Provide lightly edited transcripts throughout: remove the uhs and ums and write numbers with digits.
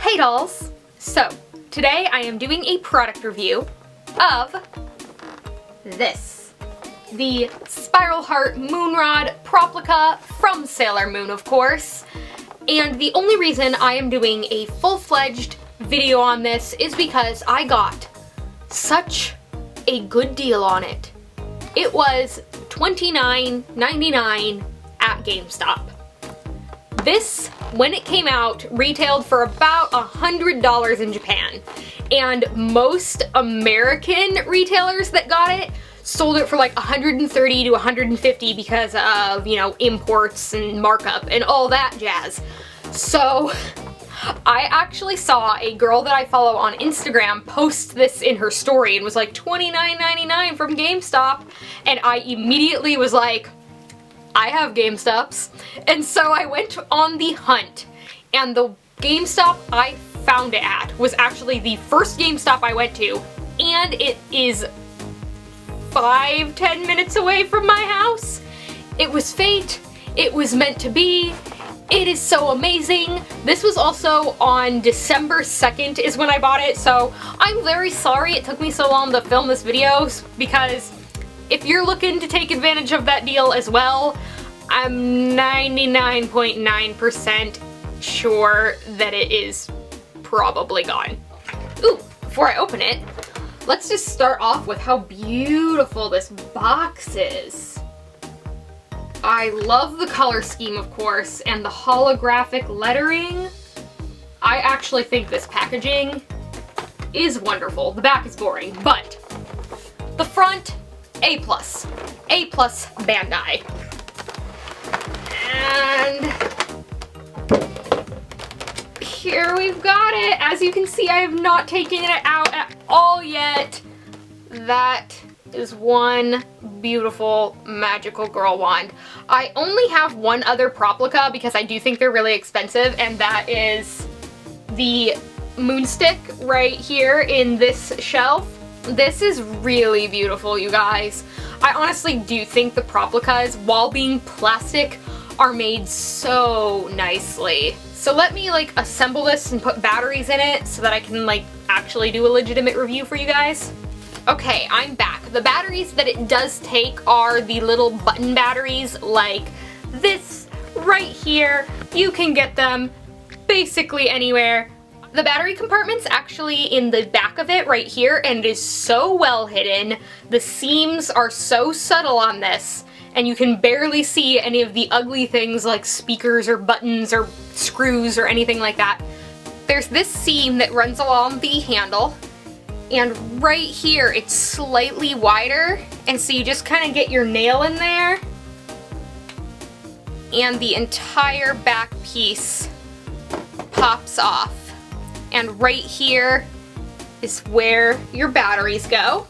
Hey dolls! So, today I am doing a product review of this. The Spiral Heart Moonrod Proplica from Sailor Moon, of course. And the only reason I am doing a full-fledged video on this is because I got such a good deal on it. It was $29.99 at Gamestop. This, when it came out, retailed for about $100 in Japan. And most American retailers that got it sold it for like $130 to $150 because of, you know, imports and markup and all that jazz. So I actually saw a girl that I follow on Instagram post this in her story and was like $29.99 from GameStop, and I immediately was like, I have GameStops. And so I went on the hunt, and the GameStop I found it at was actually the first GameStop I went to, and it is 5-10 minutes away from my house. It was fate. It was meant to be. It is so amazing. This was also on December 2nd is when I bought it, so I'm very sorry it took me so long to film this video, because if you're looking to take advantage of that deal as well, I'm 99.9% sure that it is probably gone. Ooh, before I open it, let's just start off with how beautiful this box is. I love the color scheme, of course, and the holographic lettering. I actually think this packaging is wonderful. The back is boring, but the front, A+. A+ Bandai. And here we've got it. As you can see, I have not taken it out at all yet. That is one beautiful magical girl wand. I only have one other Proplica because I do think they're really expensive, and that is the Moonstick right here in this shelf. This is really beautiful, you guys. I honestly do think the Proplicas, while being plastic, are made so nicely. So let me like assemble this and put batteries in it so that I can like actually do a legitimate review for you guys. Okay, I'm back. The batteries that it does take are the little button batteries like this right here. You can get them basically anywhere. The battery compartment's actually in the back of it right here, and it is so well hidden. The seams are so subtle on this, and you can barely see any of the ugly things like speakers or buttons or screws or anything like that. There's this seam that runs along the handle, and right here it's slightly wider, and so you just kind of get your nail in there, and the entire back piece pops off. And right here is where your batteries go.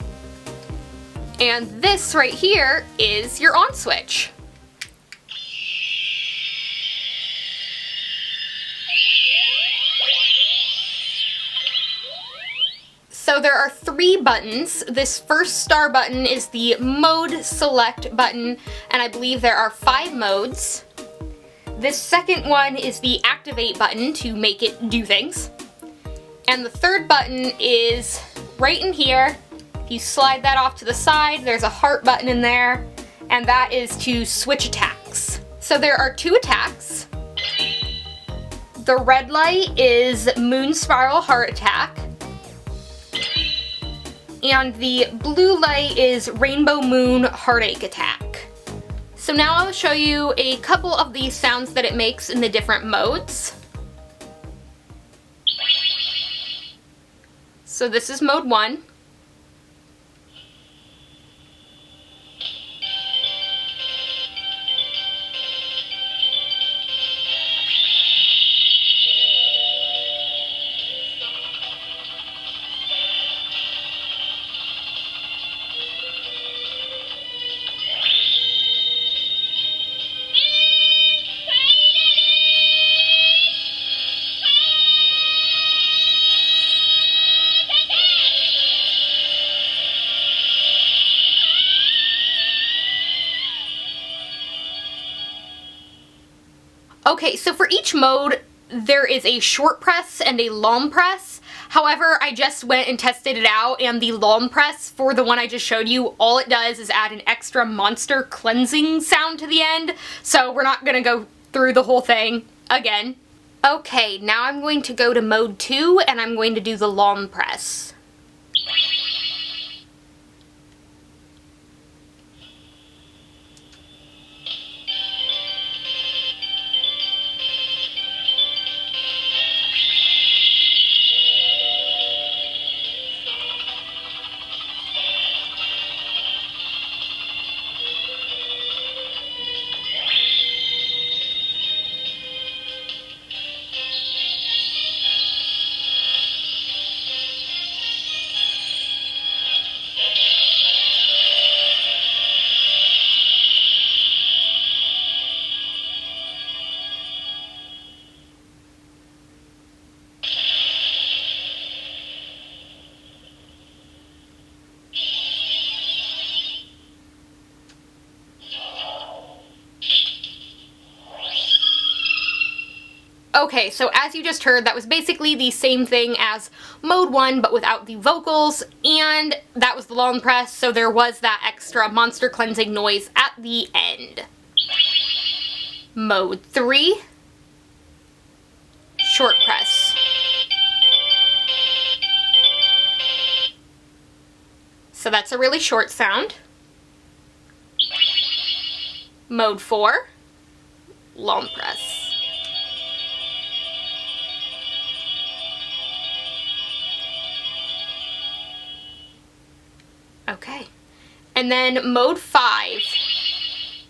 And this right here is your on switch. So there are 3 buttons. This first star button is the mode select button, and I believe there are 5 modes. This second one is the activate button to make it do things. And the third button is right in here. If you slide that off to the side, there's a heart button in there, and that is to switch attacks. So there are 2 attacks. The red light is Moon Spiral Heart Attack, and the blue light is Rainbow Moon Heartache Attack. So now I'll show you a couple of the sounds that it makes in the different modes. So this is mode 1. Okay, so for each mode, there is a short press and a long press. However, I just went and tested it out, and the long press for the one I just showed you, all it does is add an extra monster cleansing sound to the end, so we're not gonna go through the whole thing again. Okay, now I'm going to go to mode 2, and I'm going to do the long press. Okay, so as you just heard, that was basically the same thing as mode 1, but without the vocals, and that was the long press, so there was that extra monster cleansing noise at the end. Mode 3, short press. So that's a really short sound. Mode 4, long press. Okay, and then mode 5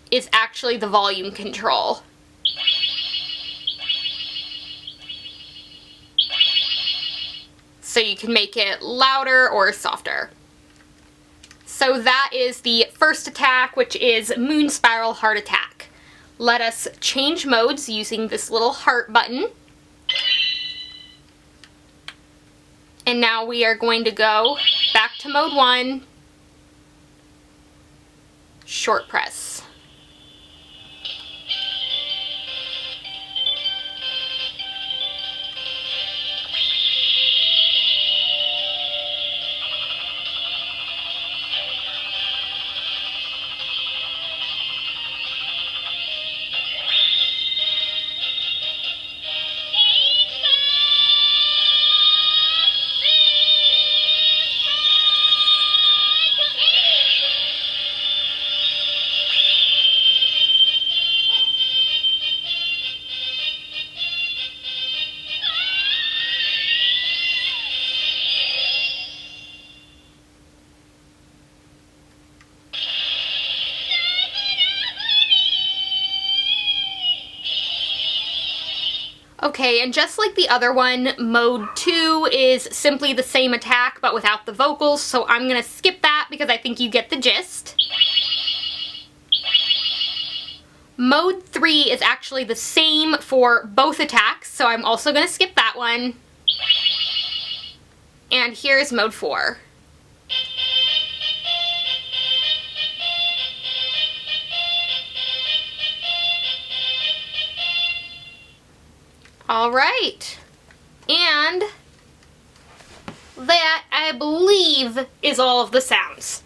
is actually the volume control. So you can make it louder or softer. So that is the first attack, which is Moon Spiral Heart Attack. Let us change modes using this little heart button. And now we are going to go back to mode 1. Short press. Okay, and just like the other one, mode 2 is simply the same attack but without the vocals, so I'm gonna skip that because I think you get the gist. Mode 3 is actually the same for both attacks, so I'm also gonna skip that one. And here's mode 4. Alright, and that, I believe, is all of the sounds.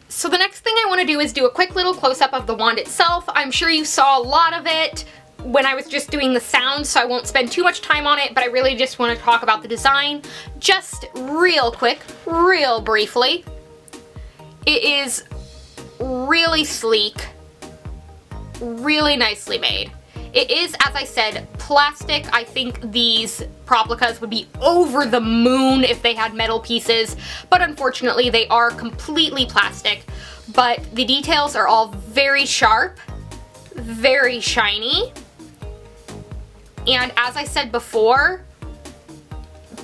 So the next thing I want to do is do a quick little close-up of the wand itself. I'm sure you saw a lot of it when I was just doing the sounds, so I won't spend too much time on it, but I really just want to talk about the design just real quick, real briefly. It is really sleek, really nicely made. It is, as I said, plastic. I think these Proplicas would be over the moon if they had metal pieces, but unfortunately they are completely plastic. But the details are all very sharp, very shiny, and as I said before,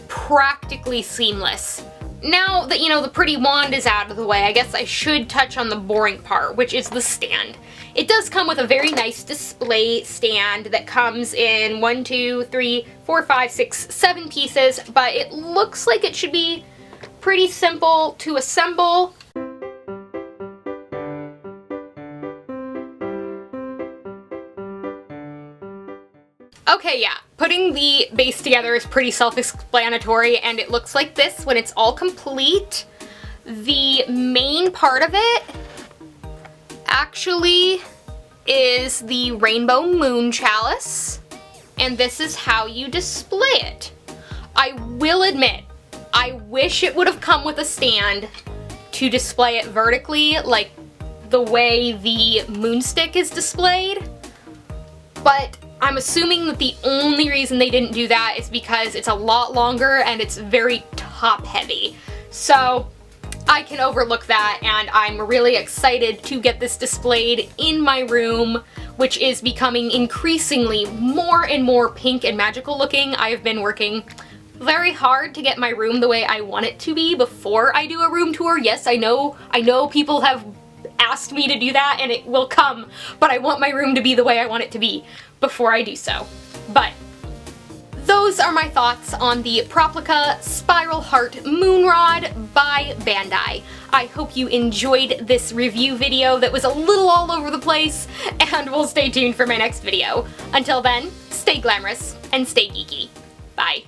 practically seamless. Now that, you know, the pretty wand is out of the way, I guess I should touch on the boring part, which is the stand. It does come with a very nice display stand that comes in 1, 2, 3, 4, 5, 6, 7 pieces, but it looks like it should be pretty simple to assemble. Okay, yeah, putting the base together is pretty self-explanatory, and it looks like this when it's all complete. The main part of it actually is the rainbow moon chalice, and this is how you display it. I will admit, I wish it would have come with a stand to display it vertically, like the way the moonstick is displayed, but I'm assuming that the only reason they didn't do that is because it's a lot longer and it's very top heavy. So I can overlook that, and I'm really excited to get this displayed in my room, which is becoming increasingly more and more pink and magical looking. I have been working very hard to get my room the way I want it to be before I do a room tour. Yes, I know people have asked me to do that, and it will come, but I want my room to be the way I want it to be before I do so. But those are my thoughts on the Proplica Spiral Heart Moonrod by Bandai. I hope you enjoyed this review video that was a little all over the place, and we'll stay tuned for my next video. Until then, stay glamorous and stay geeky. Bye.